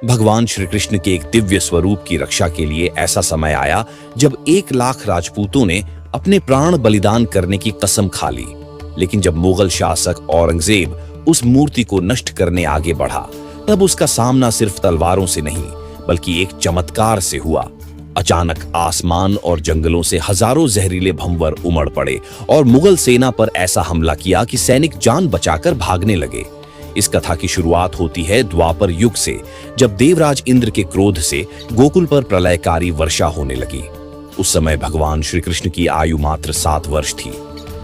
भगवान श्री कृष्ण के एक दिव्य स्वरूप की रक्षा के लिए ऐसा समय आया जब 1 लाख राजपूतों ने अपने प्राण बलिदान करने की कसम खा ली। लेकिन जब मुगल शासक औरंगजेब उस मूर्ति को नष्ट करने आगे बढ़ा, तब उसका सामना सिर्फ तलवारों से नहीं बल्कि एक चमत्कार से हुआ। अचानक आसमान और जंगलों से हजारों जहरीले भंवर उमड़ पड़े और मुगल सेना पर ऐसा हमला किया कि सैनिक जान बचाकर भागने लगे। इस कथा की शुरुआत होती है द्वापर युग से, जब देवराज इंद्र के क्रोध से गोकुल पर प्रलयकारी वर्षा होने लगी। उस समय भगवान श्री कृष्ण की आयु मात्र 7 वर्ष थी।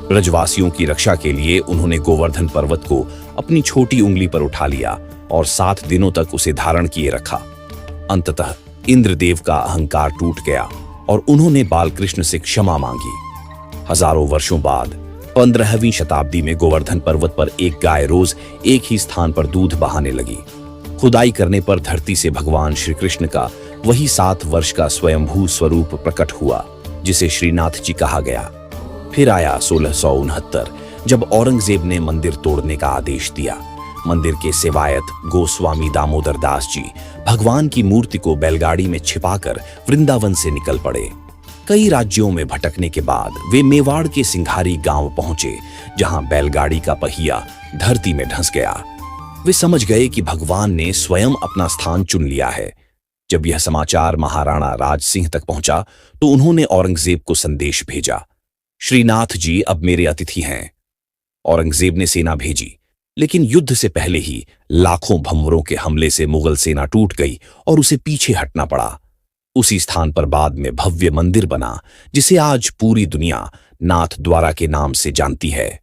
ब्रजवासियों की रक्षा के लिए उन्होंने गोवर्धन पर्वत को अपनी छोटी उंगली पर उठा लिया और 7 दिनों तक उसे धारण किए रखा। अंततः इंद्रदेव का अहंकार टूट गया और उन्होंने बालकृष्ण से क्षमा मांगी। हजारों वर्षों बाद 15वीं शताब्दी में गोवर्धन पर्वत पर एक गाय रोज एक ही स्थान पर दूध बहाने लगी। खुदाई करने पर धरती से भगवान श्री कृष्ण का वही 7 वर्ष का स्वयंभू स्वरूप प्रकट हुआ, जिसे श्रीनाथ जी कहा गया। फिर आया 1669, जब औरंगजेब ने मंदिर तोड़ने का आदेश दिया। मंदिर के सेवायत गोस्वामी दामोदर दास जी भगवान की मूर्ति को बैलगाड़ी में छिपाकर वृंदावन से निकल पड़े। कई राज्यों में भटकने के बाद वे मेवाड़ के सिंघारी गांव पहुंचे, जहां बैलगाड़ी का पहिया धरती में धंस गया। वे समझ गए कि भगवान ने स्वयं अपना स्थान चुन लिया है। जब यह समाचार महाराणा राज सिंह तक पहुंचा तो उन्होंने औरंगजेब को संदेश भेजा, श्रीनाथ जी अब मेरे अतिथि हैं। औरंगजेब ने सेना भेजी, लेकिन युद्ध से पहले ही लाखों भंवरों के हमले से मुगल सेना टूट गई और उसे पीछे हटना पड़ा। उसी स्थान पर बाद में भव्य मंदिर बना, जिसे आज पूरी दुनिया नाथ द्वारा के नाम से जानती है।